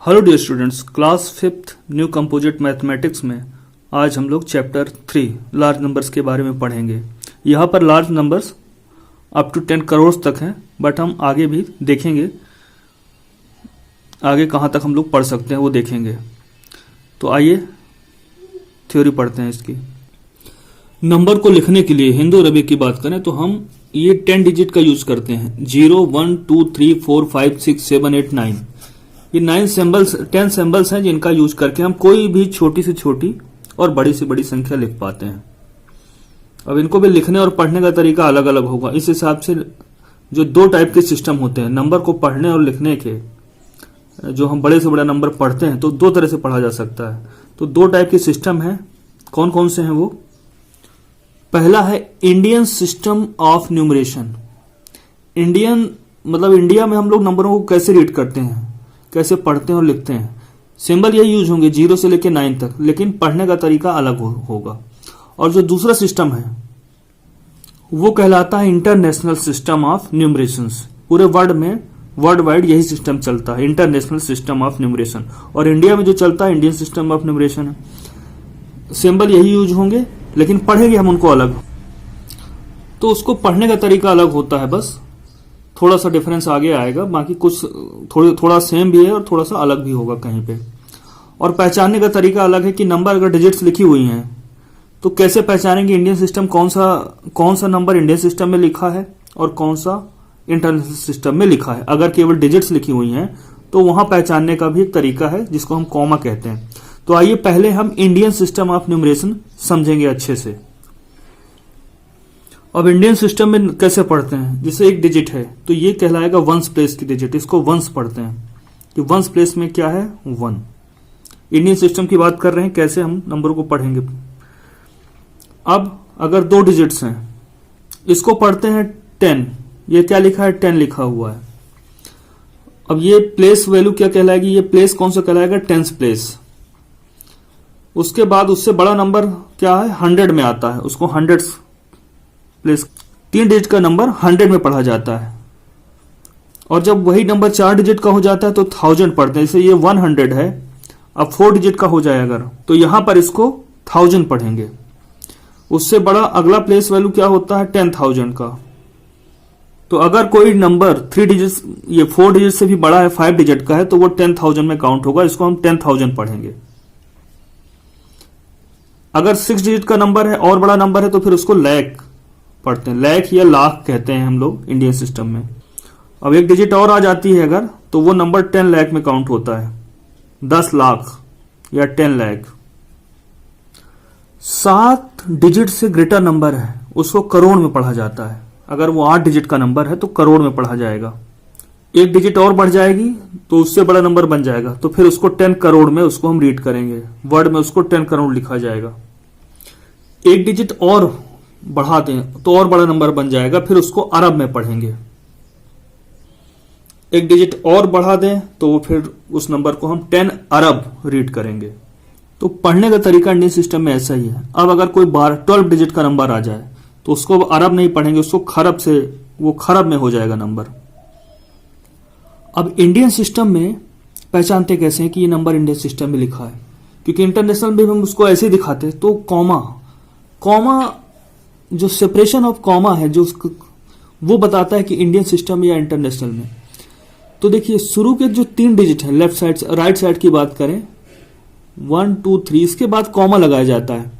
Hello dear students, class 5th new composite mathematics में आज हम लोग चैप्टर 3 लार्ज नंबर्स के बारे में पढ़ेंगे। यहाँ पर large numbers up to 10 crore तक हैं, बट हम आगे भी देखेंगे, आगे कहाँ तक हम लोग पढ़ सकते हैं वो देखेंगे। तो आइए थ्योरी पढ़ते हैं इसकी। नंबर को लिखने के लिए हिंदू रबी की बात करें तो हम ये 10 डिजिट का यूज करते हैं। 0 1 2 3 4 5 6 7 8 9 ये 10 सिंबल्स हैं जिनका यूज करके हम कोई भी छोटी से छोटी और बड़ी से बड़ी संख्या लिख पाते हैं। अब इनको भी लिखने और पढ़ने का तरीका अलग अलग होगा। इस हिसाब से जो दो टाइप के सिस्टम होते हैं नंबर को पढ़ने और लिखने के, जो हम बड़े से बड़ा नंबर पढ़ते हैं तो दो तरह से पढ़ा जा सकता है। तो दो टाइप के सिस्टम हैं, कौन कौन से हैं वो? पहला है Indian system of numeration. Indian मतलब इंडिया में हम लोग नंबरों को कैसे रीड करते हैं, कैसे पढ़ते हैं और लिखते हैं। सिंबल यही यूज होंगे 0 से लेकर 9 तक, लेकिन पढ़ने का तरीका अलग होगा। और जो दूसरा सिस्टम है वो कहलाता है इंटरनेशनल सिस्टम ऑफ न्यूमरेशंस। पूरे वर्ल्ड वाइड यही सिस्टम चलता है, इंटरनेशनल सिस्टम ऑफ न्यूमरेशन। और इंडिया में जो चलता है इंडियन सिस्टम ऑफ न्यूमरेशन है। सिंबल यही यूज होंगे लेकिन पढ़ेंगे हम उनको अलग। तो उसको पढ़ने का तरीका अलग होता है, बस थोड़ा सा डिफरेंस आगे आएगा। बाकी कुछ थोड़ा सेम भी है और थोड़ा सा अलग भी होगा कहीं पे। और पहचानने का तरीका अलग है कि नंबर अगर डिजिट्स लिखी हुई हैं तो कैसे पहचानेंगे इंडियन सिस्टम कौन सा नंबर इंडियन सिस्टम में लिखा है और कौन सा इंटरनेशनल सिस्टम में लिखा है। अगर केवल डिजिट्स लिखी हुई हैं तो वहां पहचानने का भी एक तरीका है जिसको हम कॉमा कहते हैं। तो आइए पहले हम इंडियन सिस्टम ऑफ न्यूमरेशन समझेंगे अच्छे से। अब इंडियन सिस्टम में कैसे पढ़ते हैं, जैसे एक डिजिट है तो ये कहलाएगा वंस प्लेस की डिजिट, इसको वंस पढ़ते हैं कि वंस प्लेस में क्या है 1। इंडियन सिस्टम की बात कर रहे हैं कैसे हम नंबरों को पढ़ेंगे। अब अगर 2 डिजिट्स हैं इसको पढ़ते हैं 10। ये क्या लिखा है 10 लिखा हुआ है। अब ये प्लेस वैल्यू क्या कहलाएगी, ये प्लेस कौन सा कहलाएगा 10th प्लेस। उसके बाद उससे बड़ा नंबर क्या है 100 में आता है, उसको 100 प्लेस। 3 डिजिट का नंबर 100 में पढ़ा जाता है। और जब वही नंबर 4 डिजिट का हो जाता है तो 1000 पढ़ते हैं। जैसे ये 100 है, अब 4 डिजिट का हो जाए अगर तो यहां पर इसको 1000 पढ़ेंगे। उससे बड़ा अगला प्लेस वैल्यू क्या होता है 10,000 का। तो अगर कोई नंबर 3 डिजिट ये 4 डिजिट से भी बड़ा है 5 डिजिट का है तो वो 10,000 में काउंट होगा, इसको हम 10,000 पढ़ेंगे। अगर 6 डिजिट का नंबर है और बड़ा नंबर है तो फिर उसको लाख पढ़ते हैं, लाख या लाख कहते हैं हम लोग इंडियन सिस्टम में। अब एक डिजिट और आ जाती है अगर तो वो नंबर 10 लाख में काउंट होता है, 10 लाख या 10 लाख। 7 डिजिट से ग्रेटर नंबर है उसको करोड़ में पढ़ा जाता है। अगर वो 8 डिजिट का नंबर है तो करोड़ में पढ़ा जाएगा। एक डिजिट और बढ़ जाएगी तो उससे बड़ा नंबर बन जाएगा, तो फिर उसको 10 करोड़ में उसको हम रीड करेंगे, वर्ड में उसको 10 करोड़ लिखा जाएगा। एक डिजिट और बढ़ा दें तो और बड़ा नंबर बन जाएगा, फिर उसको अरब में पढ़ेंगे। एक डिजिट और बढ़ा दें तो फिर उस नंबर को हम 10 अरब रीड करेंगे। तो पढ़ने का तरीका इंडियन सिस्टम में ऐसा ही है। अब अगर कोई 12 डिजिट का नंबर आ जाए तो उसको अरब नहीं पढ़ेंगे, उसको खरब से, वो खरब में हो जाएगा नंबर। अब इंडियन सिस्टम में पहचानते कैसे हैं कि ये नंबर इंडियन सिस्टम में लिखा है, क्योंकि इंटरनेशनल में हम उसको ऐसे दिखाते हैं। तो कॉमा जो सेपरेशन ऑफ कॉमा है जो वो बताता है कि इंडियन सिस्टम में या इंटरनेशनल में। तो देखिए शुरू के जो 3 डिजिट है लेफ्ट साइड राइट साइड की बात करें 1 2 3, इसके बाद कॉमा लगाया जाता है।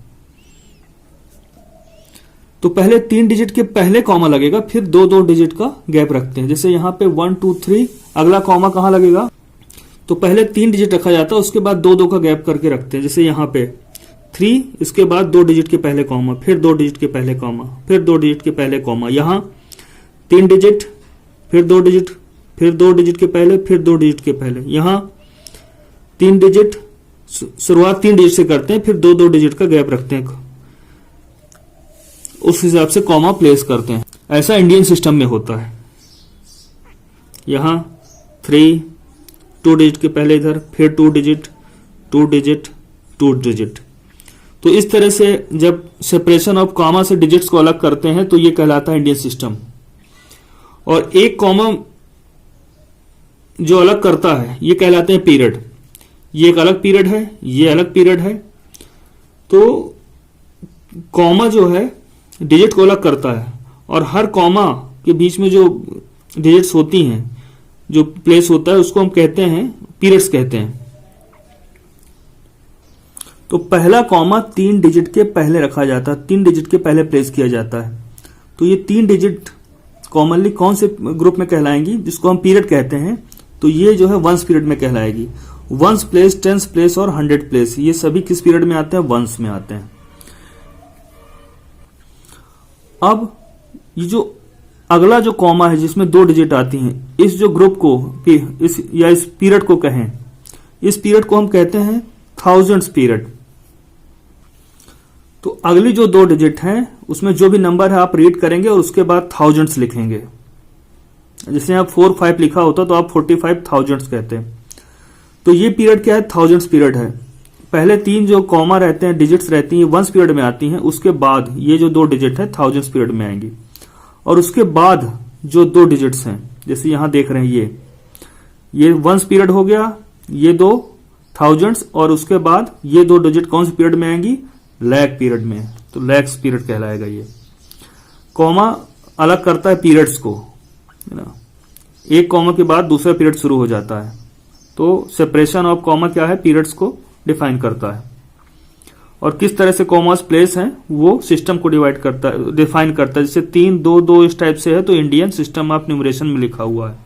तो पहले 3 डिजिट के पहले कॉमा लगेगा, फिर 2 डिजिट का गैप रखते हैं। जैसे यहां पे 1 2 3, अगला कॉमा कहां लगेगा तो पहले 3 डिजिट रखा जाता है, उसके बाद 2 का गैप करके रखते हैं। जैसे यहां पे 3, इसके बाद 2 डिजिट के पहले कॉमा, फिर 2 डिजिट के पहले कॉमा, फिर 2 डिजिट के पहले कॉमा। यहां 3 डिजिट, फिर 2 डिजिट, फिर 2 डिजिट के पहले, फिर 2 डिजिट के पहले। यहां 3 डिजिट, शुरुआत 3 डिजिट से करते हैं, फिर 2 डिजिट का गैप रखते हैं, उस हिसाब से कॉमा प्लेस करते हैं। ऐसा इंडियन सिस्टम में होता है। यहां 3, 2 डिजिट के पहले इधर, फिर 2 डिजिट, 2 डिजिट, 2 डिजिट। तो इस तरह से जब सेपरेशन ऑफ कॉमा से डिजिट्स को अलग करते हैं तो ये कहलाता है इंडियन सिस्टम। और एक कॉमा जो अलग करता है ये कहलाते हैं पीरियड। ये एक अलग पीरियड है, ये अलग पीरियड है। तो कॉमा जो है डिजिट को अलग करता है, और हर कॉमा के बीच में जो डिजिट्स होती हैं, जो प्लेस होता है, उसको हम कहते हैं पीरियड्स कहते हैं। तो पहला कॉमा 3 डिजिट के पहले रखा जाता है, 3 डिजिट के पहले प्लेस किया जाता है। तो ये 3 डिजिट कॉमनली कौन से ग्रुप में कहलाएंगी, जिसको हम पीरियड कहते हैं। तो ये जो है वंस पीरियड में कहलाएगी। वंस प्लेस, टेंस प्लेस और 100 प्लेस, ये सभी किस पीरियड में आते हैं, वंस में आते हैं। अब ये जो अगला जो कॉमा है जिसमें 2 डिजिट आती हैं, इस जो ग्रुप को इस पीरियड को कहें, इस पीरियड को हम कहते हैं थाउजेंड्स पीरियड। तो अगली जो 2 डिजिट हैं उसमें जो भी नंबर है आप रीड करेंगे और उसके बाद थाउजेंड्स लिखेंगे। जैसे यहाँ 4-5 लिखा होता तो आप 45 थाउजेंड्स कहते हैं। तो ये पीरियड क्या है, थाउजेंड्स पीरियड है। पहले 3 जो कॉमा रहते हैं, डिजिट्स रहती हैं, वंस पीरियड में आती हैं। उसके बाद ये जो 2 डिजिट है थाउजेंड्स पीरियड में आएंगी। और उसके बाद जो 2 डिजिट्स हैं, जैसे यहां देख रहे हैं, ये वंस पीरियड हो गया, ये 2 थाउजेंड्स, और उसके बाद ये 2 डिजिट कौन से पीरियड में आएंगी, लैग पीरियड में। तो लैग्स पीरियड कहलाएगा ये। कॉमा अलग करता है पीरियड्स को, है ना। एक कॉमा के बाद दूसरा पीरियड शुरू हो जाता है। तो सेपरेशन ऑफ कॉमा क्या है, पीरियड्स को डिफाइन करता है। और किस तरह से कॉमास प्लेस हैं वो सिस्टम को डिवाइड करता है, डिफाइन करता है। जैसे 3, 2, 2 इस टाइप से है, तो इंडियन सिस्टम ऑफ न्यूमरेशन में लिखा हुआ है।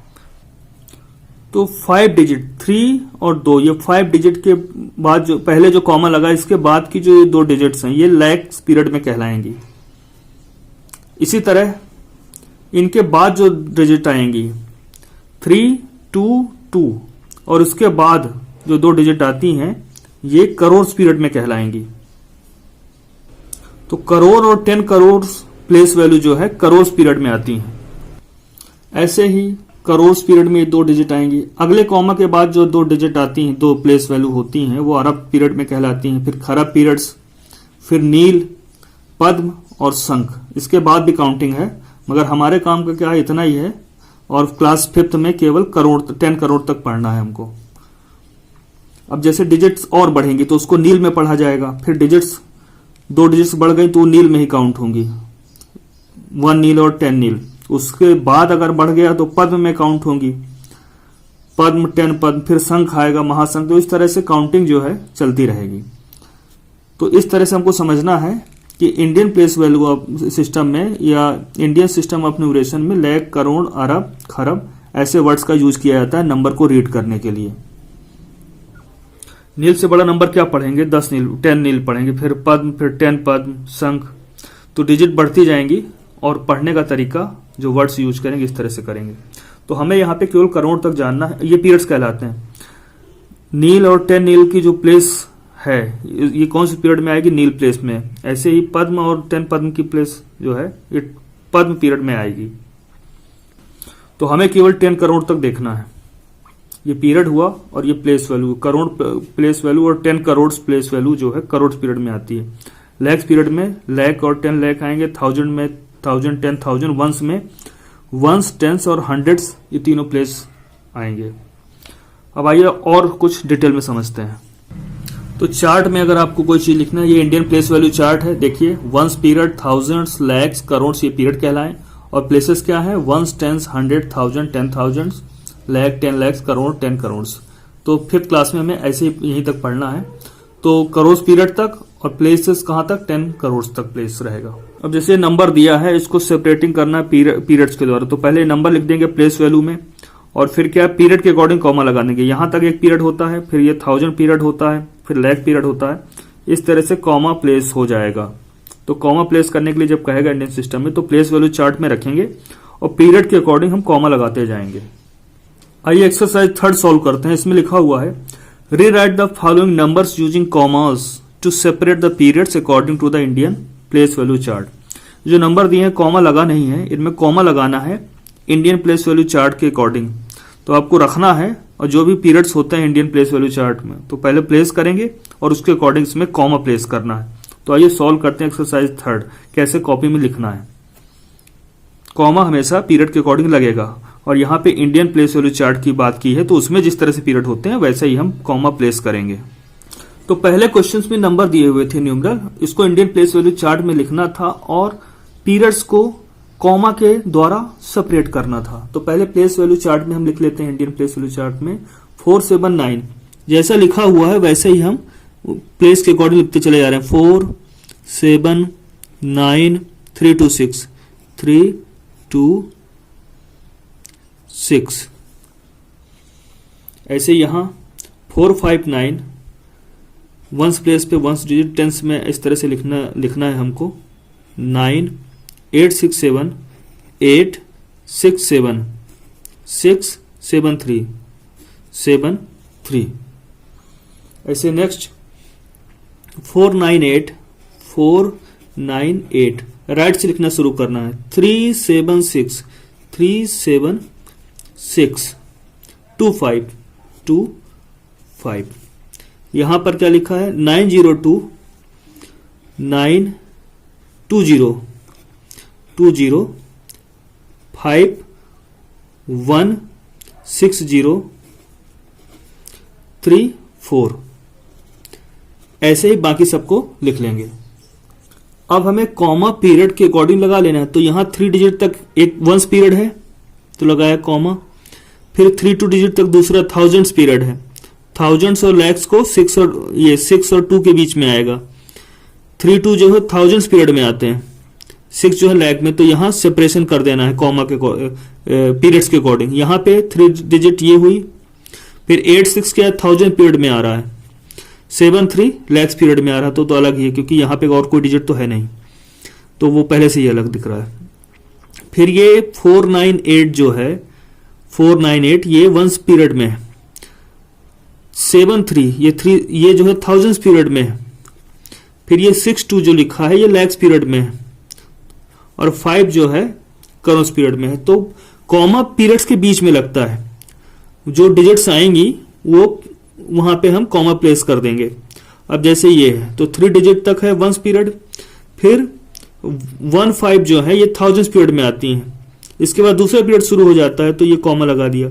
तो 5 डिजिट 3 और 2, ये 5 डिजिट के बाद जो पहले जो कॉमा लगा, इसके बाद की जो ये 2 डिजिट्स हैं, ये लैग्स पीरियड में कहलाएंगी। इसी तरह इनके बाद जो डिजिट आएंगी 3, 2, 2, और उसके बाद जो 2 डिजिट आती हैं ये करोड़ पीरियड में कहलाएंगी। तो करोड़ और 10 करोड़ प्लेस वैल्यू जो है करोड़ पीरियड में आती हैं। ऐसे ही करोड़ पीरियड में 2 डिजिट आएंगी। अगले कॉमा के बाद जो 2 डिजिट आती हैं, 2 प्लेस वैल्यू होती हैं, वो अरब पीरियड में कहलाती हैं। फिर खरब पीरियड्स, फिर नील, पद्म और शंख। इसके बाद भी काउंटिंग है, मगर हमारे काम का क्या है, इतना ही है। और क्लास 5th में केवल 10 करोड़ तक पढ़ना है हमको। अब जैसे डिजिट्स और बढ़ेंगी तो उसको नील में पढ़ा जाएगा। फिर डिजिट्स 2 डिजिट्स बढ़ गई तो नील में ही काउंट होंगी, 1 नील और 10 नील। उसके बाद अगर बढ़ गया तो पद्म में काउंट होंगी, पद्म, 10 पद्म, फिर शंख आएगा, महाशंख। तो इस तरह से काउंटिंग जो है चलती रहेगी। तो इस तरह से हमको समझना है कि इंडियन प्लेस वैल्यू सिस्टम में या इंडियन सिस्टम ऑफ न्यूमरेशन में लैख, करोड़, अरब, खरब ऐसे वर्ड्स का यूज किया जाता है नंबर को रीड करने के लिए। नील से बड़ा नंबर क्या पढ़ेंगे, 10 नील, 10 नील पढ़ेंगे, फिर पद्म, फिर 10 पद्म, शंख। तो डिजिट बढ़ती जाएंगी और पढ़ने का तरीका जो वर्ड्स यूज करेंगे इस तरह से करेंगे। तो हमें यहाँ पे केवल करोड़ तक जानना है। ये पीरियड्स कहलाते हैं। नील और 10 नील की जो प्लेस है ये कौन सी पीरियड में आएगी, नील प्लेस में। ऐसे ही पद्म और 10 पद्म की प्लेस जो है ये पद्म पीरियड में आएगी। तो हमें केवल 10 करोड़ तक देखना है। ये पीरियड हुआ और ये place value, crore place value और 10 करोड़ प्लेस वैल्यू जो है करोड़ पीरियड में आती है। लैक्स पीरियड में लैख और 10 लैख आएंगे, थाउजेंड में 1000, 10,000, वंस में वंस, टेंस और हंड्रेड्स, ये तीनों प्लेस आएंगे। अब आइए और कुछ डिटेल में समझते हैं। तो चार्ट में अगर आपको कोई चीज लिखना है, ये इंडियन प्लेस वैल्यू चार्ट है। देखिए ones period, thousands, lakhs, crore, ये पीरियड कहलाएं। और प्लेसेस क्या है, वंस, टेंस, 100, 1000, 10,000, लैख, 10 लैक्स, करोड़, 10 करोड़। तो 5th क्लास में हमें ऐसे ही यहीं तक पढ़ना है। तो करोड़ पीरियड तक और प्लेसेस कहां तक, 10 करोड़ तक प्लेस रहेगा। अब जैसे नंबर दिया है इसको सेपरेटिंग करना है पीरियड्स के द्वारा। तो पहले नंबर लिख देंगे प्लेस वैल्यू में, और फिर क्या पीरियड के अकॉर्डिंग कॉमा लगा देंगे। यहां तक एक पीरियड होता है, फिर ये 1000 पीरियड होता है, फिर लैख पीरियड होता है। इस तरह से कॉमा प्लेस हो जाएगा। तो कॉमा प्लेस करने के लिए जब कहेगा इंडियन सिस्टम में, तो प्लेस वैल्यू चार्ट में रखेंगे और पीरियड के अकॉर्डिंग हम कॉमा लगाते जाएंगे। आइए एक्सरसाइज 3rd सॉल्व करते हैं। इसमें लिखा हुआ है, rewrite the following numbers using commas to separate the periods according to the Indian place value chart. जो नंबर दिए हैं कॉमा लगा नहीं है, इनमें कॉमा लगाना है इंडियन प्लेस वैल्यू चार्ट के अकॉर्डिंग। तो आपको रखना है, और जो भी पीरियड्स होते हैं इंडियन प्लेस वैल्यू चार्ट में, तो पहले प्लेस करेंगे और उसके अकॉर्डिंग इसमें कॉमा प्लेस करना है। तो आइए सॉल्व करते हैं एक्सरसाइज 3rd, कैसे कॉपी में लिखना है। कॉमा हमेशा पीरियड के अकॉर्डिंग लगेगा, और यहाँ पे इंडियन प्लेस वैल्यू चार्ट की बात की है, तो उसमें जिस तरह से पीरियड होते हैं वैसे ही हम कॉमा प्लेस करेंगे। तो पहले क्वेश्चंस में नंबर दिए हुए थे न्यूमरल, इसको इंडियन प्लेस वैल्यू चार्ट में लिखना था और पीरियड्स को कॉमा के द्वारा सेपरेट करना था। तो पहले प्लेस वैल्यू चार्ट में हम लिख लेते हैं, इंडियन प्लेस वैल्यू चार्ट में 479 जैसा लिखा हुआ है वैसे ही हम प्लेस के अकॉर्डिंग लिखते चले जा रहे हैं। 4 7 9 3 2 6 3 2 6 ऐसे यहां 4 5 9 वंस प्लेस पे वंस डिजिट टेंस में इस तरह से लिखना है हमको। 9 8 6 7 8 6 7 6 7 3 7 3 ऐसे नेक्स्ट 4 9 8 4 9 8 राइट से लिखना शुरू करना है। 3 7 6 3 7 6 2 5 2 5 यहां पर क्या लिखा है 9 0 2 9 2 0 2 0 5 1 6 0 3 4 ऐसे ही बाकी सबको लिख लेंगे। अब हमें कॉमा पीरियड के अकॉर्डिंग लगा लेना है। तो यहां 3 डिजिट तक एक वंस पीरियड है तो लगाया कॉमा, फिर 3 2 डिजिट तक दूसरा थाउजेंड्स पीरियड है, थाउजेंड्स और लैक्स को 6 और 2 के बीच में आएगा। 3 2 जो है थाउजेंड्स पीरियड में आते हैं, 6 जो है लैक में, तो यहां सेपरेशन कर देना है कॉमा के पीरियड्स के अकॉर्डिंग। यहां पे 3 डिजिट ये हुई, फिर 8 6 क्या थाउजेंड पीरियड में आ रहा है, 7 3 लैक्स पीरियड में आ रहा है, तो अलग ही है क्योंकि यहां पे और कोई डिजिट तो है नहीं, तो वो पहले से ही अलग दिख रहा है। फिर ये 498 जो है 498 ये वंस पीरियड में है। 7 3 ये जो है थाउजेंड्स पीरियड में है। फिर ये 6 2 जो लिखा है ये लैक्स पीरियड में है, और 5 जो है करोस पीरियड में है। तो कॉमा पीरियड्स के बीच में लगता है, जो डिजिट्स आएंगी वो वहां पे हम कॉमा प्लेस कर देंगे। अब जैसे ये है तो 3 डिजिट तक है वंस पीरियड, फिर 1 5 जो है ये थाउजेंड्स पीरियड में आती हैं, इसके बाद दूसरा पीरियड शुरू हो जाता है तो ये कॉमा लगा दिया।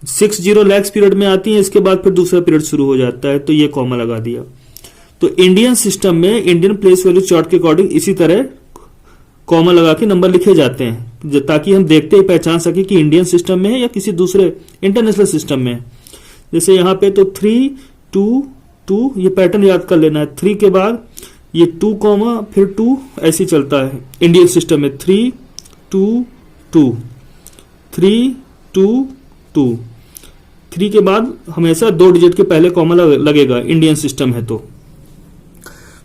6 0 लैक्स पीरियड में आती है, इसके बाद फिर दूसरा पीरियड शुरू हो जाता है तो ये कॉमा लगा दिया। तो इंडियन सिस्टम में इंडियन प्लेस वैल्यू चार्ट के अकॉर्डिंग इसी तरह कॉमा लगा के नंबर लिखे जाते हैं, ताकि हम देखते ही पहचान सके कि इंडियन सिस्टम में है या किसी दूसरे इंटरनेशनल सिस्टम में है। जैसे यहाँ पे तो 3 2 2 ये पैटर्न याद कर लेना है। 3 के बाद ये 2 कॉमा फिर 2 ऐसे चलता है इंडियन सिस्टम में। 3 2 2 3 2 2 3 के बाद हमेशा 2 डिजिट के पहले कॉमा लगेगा इंडियन सिस्टम है तो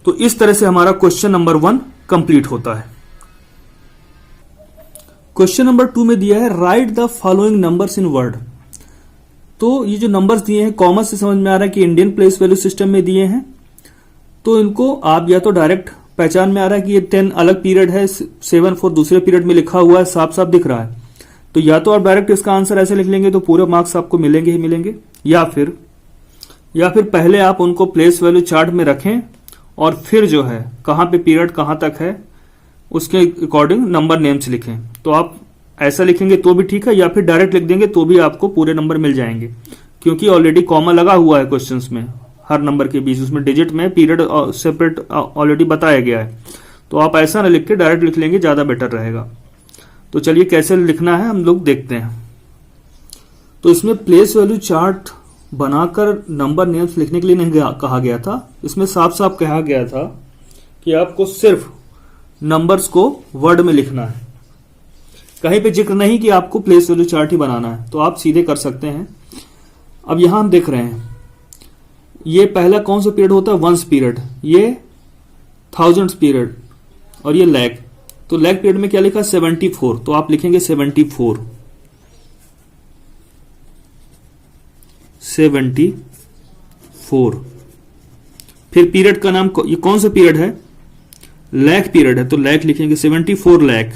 इस तरह से हमारा क्वेश्चन नंबर 1 कंप्लीट होता है। क्वेश्चन नंबर 2 में दिया है right the following numbers in word. तो ये जो नंबर्स दिए हैं कॉमन से समझ में आ रहा है कि इंडियन प्लेस वैल्यू सिस्टम में दिए हैं, तो इनको आप या तो डायरेक्ट पहचान में आ रहा है कि ये 10 अलग पीरियड है, 7 4 दूसरे पीरियड में लिखा हुआ है, साफ साफ दिख रहा है, तो या तो आप डायरेक्ट इसका आंसर ऐसे लिख लेंगे तो पूरे मार्क्स आपको मिलेंगे ही मिलेंगे, या फिर पहले आप उनको प्लेस वैल्यू चार्ट में रखें और फिर जो है कहां पे पीरियड कहां तक है उसके अकॉर्डिंग नंबर नेम्स लिखें। तो आप ऐसा लिखेंगे तो भी ठीक है, या फिर डायरेक्ट लिख देंगे तो भी आपको पूरे नंबर मिल जाएंगे, क्योंकि ऑलरेडी कॉमा लगा हुआ है क्वेश्चंस में हर नंबर के बीच, उसमें डिजिट में पीरियड सेपरेट ऑलरेडी बताया गया है। तो आप ऐसा ना लिख के डायरेक्ट लिख लेंगे, ज्यादा बेटर रहेगा। तो चलिए कैसे लिखना है हम लोग देखते हैं। तो इसमें प्लेस वैल्यू चार्ट बनाकर नंबर नेम्स लिखने के लिए नहीं कहा गया था, इसमें साफ साफ कहा गया था कि आपको सिर्फ नंबर्स को वर्ड में लिखना है, कहीं पे जिक्र नहीं कि आपको प्लेस वैल्यू चार्ट ही बनाना है, तो आप सीधे कर सकते हैं। अब यहां हम देख रहे हैं ये पहला कौन सा पीरियड होता है, वंस पीरियड, ये थाउजेंड्स पीरियड और ये लैक। तो लैक पीरियड में क्या लिखा 74, तो आप लिखेंगे 74 74। फिर पीरियड का नाम, ये कौन सा पीरियड है, लैक पीरियड है, तो लैक लिखेंगे 74 लैक।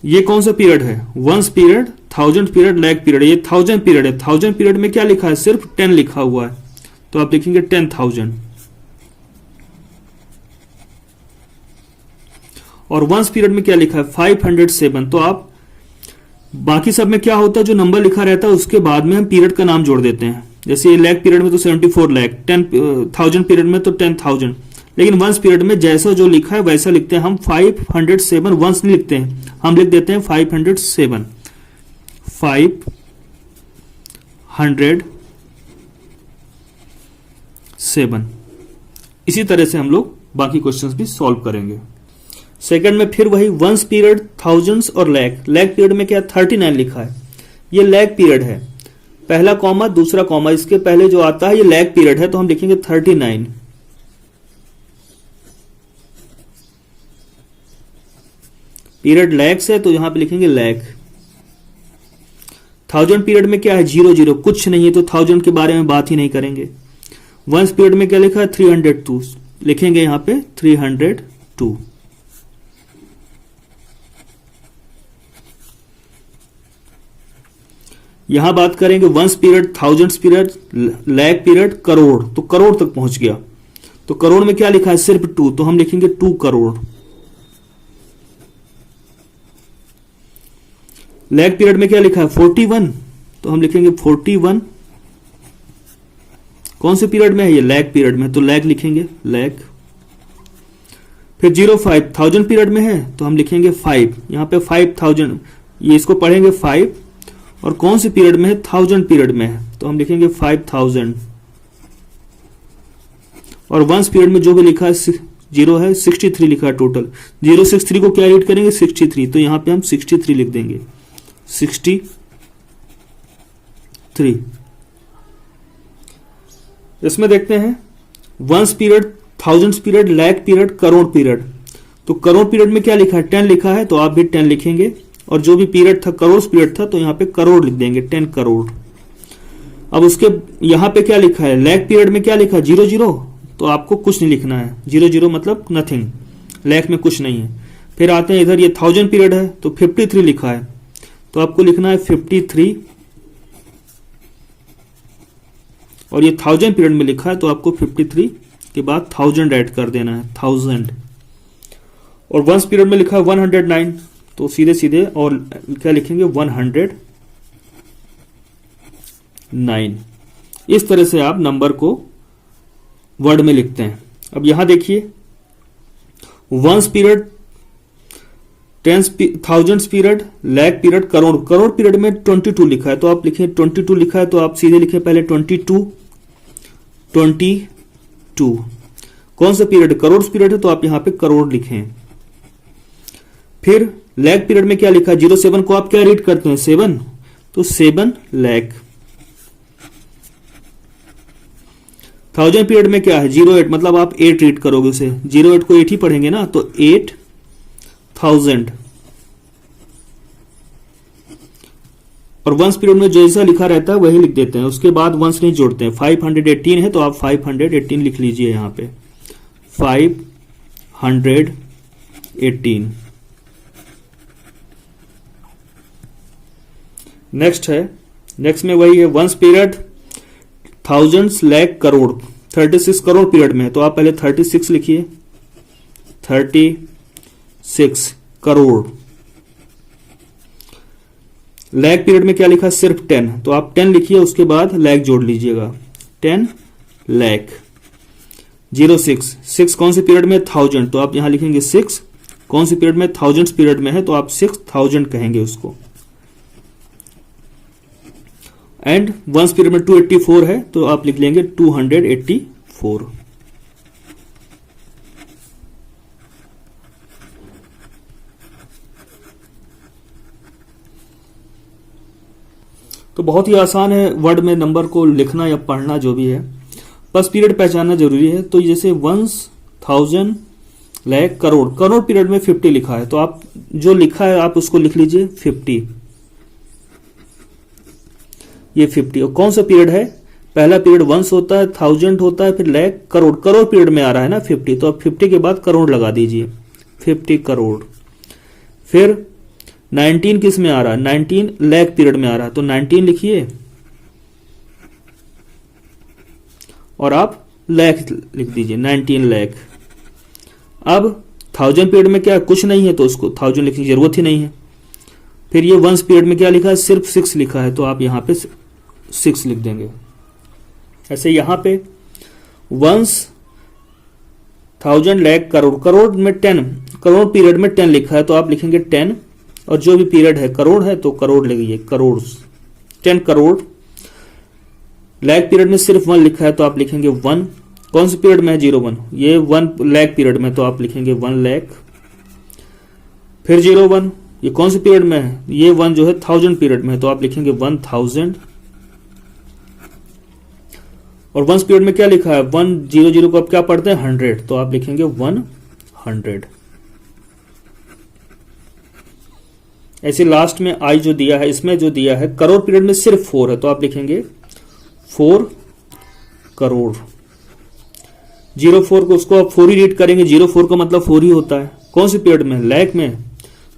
ये कौन सा पीरियड है, ones period, thousand period, lakh period, ये थाउजेंड पीरियड है। थाउजेंड पीरियड में क्या लिखा है, सिर्फ 10 लिखा हुआ है, तो आप लिखेंगे 10,000। और वंस पीरियड में क्या लिखा है 507, तो आप बाकी सब में क्या होता है, जो नंबर लिखा रहता है उसके बाद में हम पीरियड का नाम जोड़ देते हैं। जैसे ये लैख पीरियड में तो 74 लाख, 10,000 पीरियड में तो 10,000, लेकिन वंस पीरियड में जैसा जो लिखा है वैसा लिखते हैं हम। 507 वंस नहीं लिखते हैं, हम लिख देते हैं 507, 507। इसी तरह से हम लोग बाकी क्वेश्चंस भी सॉल्व करेंगे। सेकंड में फिर वही वंस पीरियड, थाउजेंड्स और लैख। लैख पीरियड में क्या 39 लिखा है, ये लैख पीरियड है, पहला कॉमा दूसरा कॉमा इसके पहले जो आता है ये लैख पीरियड है, तो हम लिखेंगे 39। पीरियड लैक्स है तो यहां पे लिखेंगे लैख। थाउजेंड पीरियड में क्या है 00, कुछ नहीं है तो थाउजेंड के बारे में बात ही नहीं करेंगे। वंस पीरियड में क्या लिखा है 302, लिखेंगे यहां पे 302। यहां बात करेंगे ones period, thousands period, lakh period, crore, तो करोड़ तक पहुंच गया, तो करोड़ में क्या लिखा है सिर्फ 2, तो हम लिखेंगे 2 करोड़। लैख पीरियड में क्या लिखा है 41, तो हम लिखेंगे 41। कौन से पीरियड में है ये, लैख पीरियड में, तो लैख लिखेंगे लैख। फिर 05 थाउजेंड पीरियड में है तो हम लिखेंगे 5, यहां पे 5000, ये इसको पढ़ेंगे 5। और कौन से पीरियड में है, 1000 पीरियड में है, तो हम लिखेंगे 5000। और वंस पीरियड में जो भी लिखा है 0 है, 63 लिखा है टोटल। 063 को क्या रीड करेंगे 63, तो यहां पे हम 63 लिख देंगे, 63। इसमें देखते हैं ones period, thousands period, lakh period, crore period. तो करोड़ पीरियड में क्या लिखा है 10 लिखा है, तो आप भी 10 लिखेंगे। और जो भी पीरियड था करोड़ पीरियड था, तो यहां पे करोड़ लिख देंगे 10 करोड़। अब उसके यहां पे क्या लिखा है, लैख पीरियड में क्या लिखा है 00, तो आपको कुछ नहीं लिखना है, 00 मतलब नथिंग, लैख में कुछ नहीं है। फिर आते हैं इधर, ये थाउजेंड पीरियड है तो 53 लिखा है, तो आपको लिखना है 53। और ये थाउजेंड पीरियड में लिखा है तो आपको 53 के बाद 1000 ऐड कर देना है, 1000। और वंस पीरियड में लिखा है 109, तो सीधे सीधे और क्या लिखेंगे 109। इस तरह से आप नंबर को वर्ड में लिखते हैं। अब यहां देखिए ones period, thousands period, lakh period, crore. Crore period में 22 लिखा है, तो आप लिखें 22 लिखा है, तो आप सीधे लिखें पहले 22। कौन सा पीरियड, करोड़ पीरियड है, तो आप यहां पे करोड़ लिखें। फिर लैख पीरियड में क्या लिखा है 07 को आप क्या रीड करते हैं 7, तो 7 लैख। थाउजेंड पीरियड में क्या है 08, मतलब आप 8 रीड करोगे उसे, 08 को 8 ही पढ़ेंगे ना, तो 8000। और वंस पीरियड में जैसा लिखा रहता है वही लिख देते हैं, उसके बाद वंस नहीं जोड़ते हैं। 518 है तो आप 518 लिख लीजिए यहां पे, 518। नेक्स्ट में वही है ones period, thousands, lakh, crore. 36 crore period में है तो आप पहले 36 लिखिए, 36 करोड़। लैख पीरियड में क्या लिखा है सिर्फ 10, तो आप 10 लिखिए, उसके बाद लैख जोड़ लीजिएगा, 10 लैख। 06 कौन से पीरियड में 1000, तो आप यहां लिखेंगे 6। कौन से पीरियड में, थाउजेंड्स पीरियड में है, तो आप 6000 कहेंगे उसको। एंड वंस पीरियड में 284 है तो आप लिख लेंगे 284। तो बहुत ही आसान है वर्ड में नंबर को लिखना या पढ़ना, जो भी है, बस पीरियड पहचानना जरूरी है। तो जैसे ones, thousand, lakh, crore. Crore period में 50 लिखा है, तो आप जो लिखा है आप उसको लिख लीजिए 50, ये 50। और कौन सा पीरियड है, पहला पीरियड वंस होता है, थाउजेंड होता है, फिर लैख, करोड़। करोड़ पीरियड में आ रहा है ना 50, तो आप 50 के बाद करोड़ लगा दीजिए, 50 करोड़। फिर 19 किस में आ रहा है, 19 लैख पीरियड में आ रहा है, तो 19 लिखिए और आप लैख लिख दीजिए, 19 लैख। अब थाउजेंड पीरियड में क्या कुछ नहीं है, तो उसको थाउजेंड लिखने की जरूरत ही नहीं है। फिर ये वंस पीरियड में क्या लिखा है, सिर्फ 6 लिखा है, तो आप यहां पे 6 लिख देंगे। ऐसे यहां पे वंस, 1000, लाख, करोड़, करोड़ में 10, करोड़ पीरियड में 10 लिखा है तो आप लिखेंगे 10, और जो भी पीरियड है करोड़ है तो करोड़ लिखिए, करोड़, 10 करोड़। लाख पीरियड में सिर्फ 1 लिखा है तो आप लिखेंगे 1। कौन से पीरियड में है, 01, ये 1 लाख पीरियड में तो आप लिखेंगे 1 लाख। फिर 01, ये कौन से पीरियड में है, ये 1 जो है 1000 पीरियड में है तो आप लिखेंगे 1000। और वंस पीरियड में क्या लिखा है, 100 को आप क्या पढ़ते हैं, 100, तो आप लिखेंगे 100। ऐसे लास्ट में आई जो दिया है, इसमें जो दिया है करोड़ पीरियड में सिर्फ 4 है तो आप लिखेंगे 4 करोड़। 04 को उसको आप 4 ही रीड करेंगे, 04 का मतलब 4 ही होता है। कौन से पीरियड में, लाख में,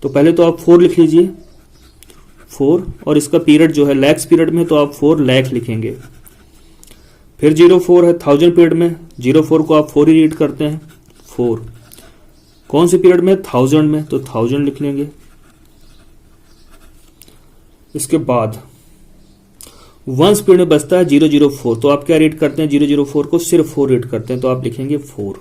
तो पहले तो आप 4 लिख लीजिए, 4, और इसका पीरियड जो है लैक्स पीरियड में तो आप 4 लाख लिखेंगे। फिर 04 है 1000 पीरियड में, 04 को आप 4 ही रीड करते हैं, 4। कौन से पीरियड में, 1000 में, तो 1000 लिख लेंगे। इसके बाद वंस पीरियड में बचता है 004, तो आप क्या रीड करते हैं, 004 को सिर्फ 4 रीड करते हैं तो आप लिखेंगे 4।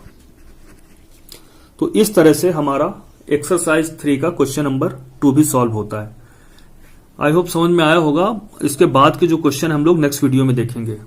तो इस तरह से हमारा एक्सरसाइज 3 का क्वेश्चन नंबर 2 भी सॉल्व होता है। आई होप समझ में आया होगा। इसके बाद के जो क्वेश्चन हम लोग नेक्स्ट वीडियो में देखेंगे।